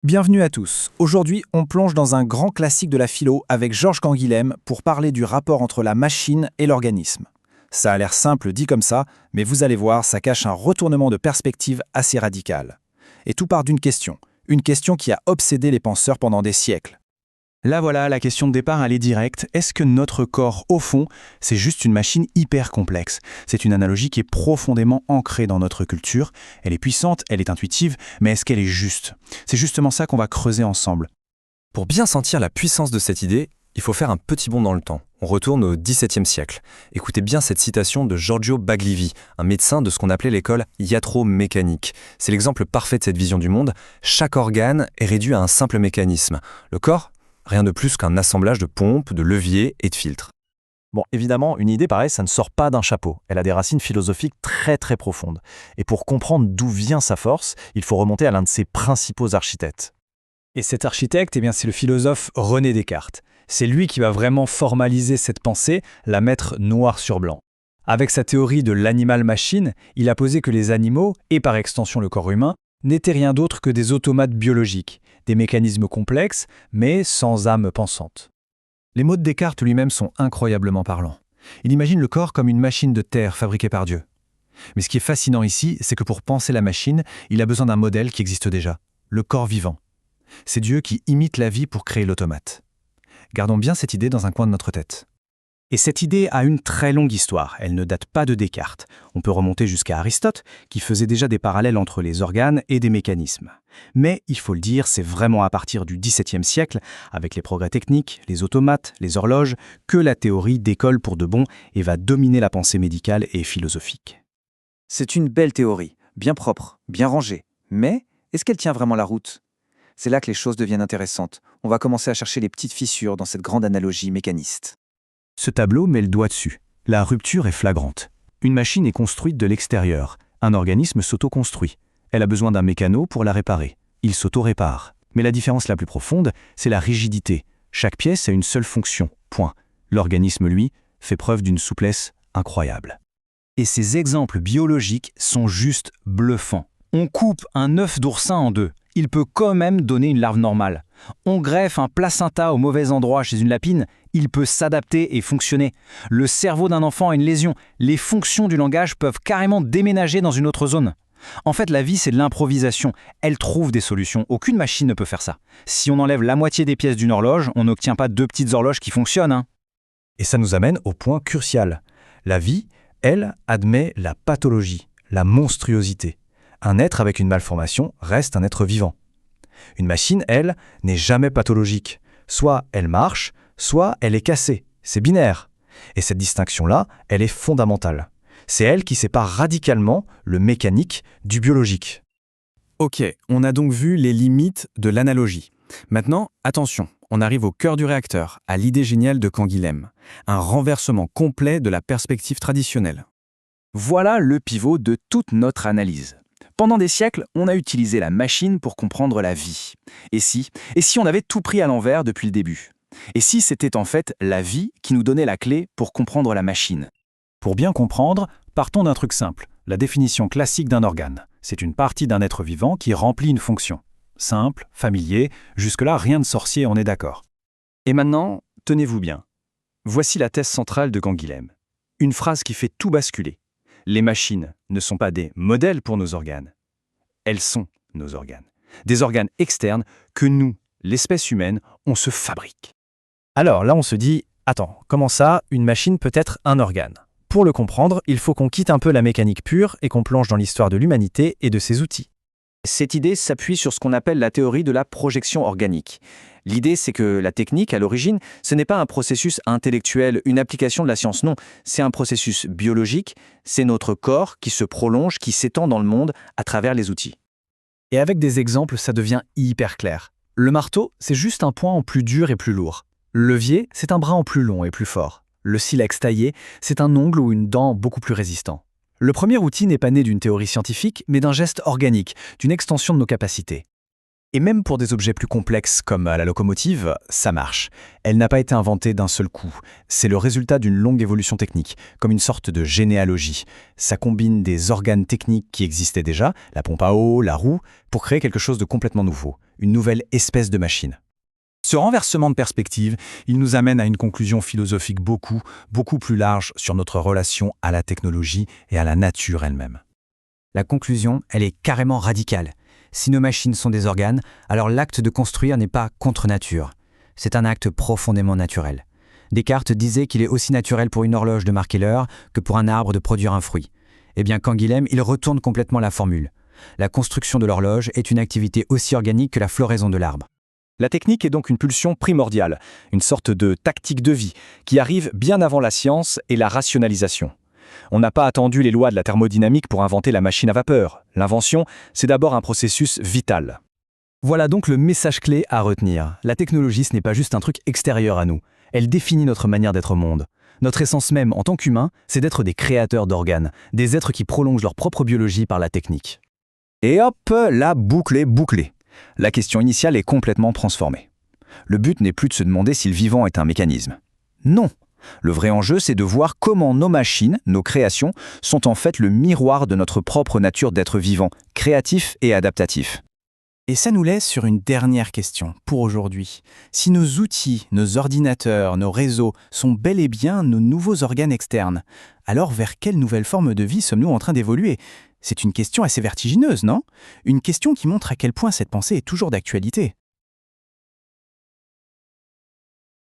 Bienvenue à tous. Aujourd'hui, on plonge dans un grand classique de la philo avec Georges Canguilhem pour parler du rapport entre la machine et l'organisme. Ça a l'air simple dit comme ça, mais vous allez voir, ça cache un retournement de perspective assez radical. Et tout part d'une question. Une question qui a obsédé les penseurs pendant des siècles. Là voilà, la question de départ, elle est directe. Est-ce que notre corps, au fond, c'est juste une machine hyper complexe? C'est une analogie qui est profondément ancrée dans notre culture. Elle est puissante, elle est intuitive, mais est-ce qu'elle est juste? C'est justement ça qu'on va creuser ensemble. Pour bien sentir la puissance de cette idée, il faut faire un petit bond dans le temps. On retourne au XVIIe siècle. Écoutez bien cette citation de Giorgio Baglivi, un médecin de ce qu'on appelait l'école iatromécanique. C'est l'exemple parfait de cette vision du monde. Chaque organe est réduit à un simple mécanisme. Le corps, rien de plus qu'un assemblage de pompes, de leviers et de filtres. Bon, évidemment, une idée pareille, ça ne sort pas d'un chapeau. Elle a des racines philosophiques très très profondes. Et pour comprendre d'où vient sa force, il faut remonter à l'un de ses principaux architectes. Et cet architecte, c'est le philosophe René Descartes. C'est lui qui va vraiment formaliser cette pensée, la mettre noir sur blanc. Avec sa théorie de l'animal-machine, il a posé que les animaux, et par extension le corps humain, n'étaient rien d'autre que des automates biologiques, des mécanismes complexes, mais sans âme pensante. Les mots de Descartes lui-même sont incroyablement parlants. Il imagine le corps comme une machine de terre fabriquée par Dieu. Mais ce qui est fascinant ici, c'est que pour penser la machine, il a besoin d'un modèle qui existe déjà, le corps vivant. C'est Dieu qui imite la vie pour créer l'automate. Gardons bien cette idée dans un coin de notre tête. Et cette idée a une très longue histoire, elle ne date pas de Descartes. On peut remonter jusqu'à Aristote, qui faisait déjà des parallèles entre les organes et des mécanismes. Mais, il faut le dire, c'est vraiment à partir du XVIIe siècle, avec les progrès techniques, les automates, les horloges, que la théorie décolle pour de bon et va dominer la pensée médicale et philosophique. C'est une belle théorie, bien propre, bien rangée. Mais, est-ce qu'elle tient vraiment la route ? C'est là que les choses deviennent intéressantes. On va commencer à chercher les petites fissures dans cette grande analogie mécaniste. Ce tableau met le doigt dessus. La rupture est flagrante. Une machine est construite de l'extérieur. Un organisme s'auto-construit. Elle a besoin d'un mécano pour la réparer. Il s'auto-répare. Mais la différence la plus profonde, c'est la rigidité. Chaque pièce a une seule fonction. Point. L'organisme, lui, fait preuve d'une souplesse incroyable. Et ces exemples biologiques sont juste bluffants. On coupe un œuf d'oursin en deux. Il peut quand même donner une larve normale. On greffe un placenta au mauvais endroit chez une lapine, il peut s'adapter et fonctionner. Le cerveau d'un enfant a une lésion. Les fonctions du langage peuvent carrément déménager dans une autre zone. En fait, la vie, c'est de l'improvisation. Elle trouve des solutions. Aucune machine ne peut faire ça. Si on enlève la moitié des pièces d'une horloge, on n'obtient pas deux petites horloges qui fonctionnent. Et ça nous amène au point crucial. La vie, elle, admet la pathologie, la monstruosité. Un être avec une malformation reste un être vivant. Une machine, elle, n'est jamais pathologique. Soit elle marche, soit elle est cassée. C'est binaire. Et cette distinction-là, elle est fondamentale. C'est elle qui sépare radicalement le mécanique du biologique. Ok, on a donc vu les limites de l'analogie. Maintenant, attention, on arrive au cœur du réacteur, à l'idée géniale de Canguilhem. Un renversement complet de la perspective traditionnelle. Voilà le pivot de toute notre analyse. Pendant des siècles, on a utilisé la machine pour comprendre la vie. Et si on avait tout pris à l'envers depuis le début? Et si c'était en fait la vie qui nous donnait la clé pour comprendre la machine? Pour bien comprendre, partons d'un truc simple, la définition classique d'un organe. C'est une partie d'un être vivant qui remplit une fonction. Simple, familier, jusque-là rien de sorcier, on est d'accord. Et maintenant, tenez-vous bien. Voici la thèse centrale de Canguilhem. Une phrase qui fait tout basculer. Les machines ne sont pas des modèles pour nos organes. Elles sont nos organes. Des organes externes que nous, l'espèce humaine, on se fabrique. Alors là, on se dit, attends, comment ça, une machine peut être un organe? Pour le comprendre, il faut qu'on quitte un peu la mécanique pure et qu'on plonge dans l'histoire de l'humanité et de ses outils. Cette idée s'appuie sur ce qu'on appelle la théorie de la projection organique. L'idée, c'est que la technique, à l'origine, ce n'est pas un processus intellectuel, une application de la science, non. C'est un processus biologique, c'est notre corps qui se prolonge, qui s'étend dans le monde à travers les outils. Et avec des exemples, ça devient hyper clair. Le marteau, c'est juste un point en plus dur et plus lourd. Le levier, c'est un bras en plus long et plus fort. Le silex taillé, c'est un ongle ou une dent beaucoup plus résistant. Le premier outil n'est pas né d'une théorie scientifique, mais d'un geste organique, d'une extension de nos capacités. Et même pour des objets plus complexes comme la locomotive, ça marche. Elle n'a pas été inventée d'un seul coup. C'est le résultat d'une longue évolution technique, comme une sorte de généalogie. Ça combine des organes techniques qui existaient déjà, la pompe à eau, la roue, pour créer quelque chose de complètement nouveau. une nouvelle espèce de machine. Ce renversement de perspective, il nous amène à une conclusion philosophique beaucoup plus large sur notre relation à la technologie et à la nature elle-même. La conclusion, elle est carrément radicale. Si nos machines sont des organes, alors l'acte de construire n'est pas contre nature. C'est un acte profondément naturel. Descartes disait qu'il est aussi naturel pour une horloge de marquer l'heure que pour un arbre de produire un fruit. Eh bien, Canguilhem, il retourne complètement la formule. La construction de l'horloge est une activité aussi organique que la floraison de l'arbre. La technique est donc une pulsion primordiale, une sorte de tactique de vie, qui arrive bien avant la science et la rationalisation. On n'a pas attendu les lois de la thermodynamique pour inventer la machine à vapeur. L'invention, c'est d'abord un processus vital. Voilà donc le message clé à retenir. La technologie, ce n'est pas juste un truc extérieur à nous. Elle définit notre manière d'être au monde. Notre essence même en tant qu'humain, c'est d'être des créateurs d'organes, des êtres qui prolongent leur propre biologie par la technique. Et hop, la boucle est bouclée. La question initiale est complètement transformée. Le but n'est plus de se demander si le vivant est un mécanisme. Non. Le vrai enjeu, c'est de voir comment nos machines, nos créations, sont en fait le miroir de notre propre nature d'être vivant, créatif et adaptatif. Et ça nous laisse sur une dernière question pour aujourd'hui. Si nos outils, nos ordinateurs, nos réseaux sont bel et bien nos nouveaux organes externes, alors vers quelle nouvelle forme de vie sommes-nous en train d'évoluer ? C'est une question assez vertigineuse, non ? Une question qui montre à quel point cette pensée est toujours d'actualité.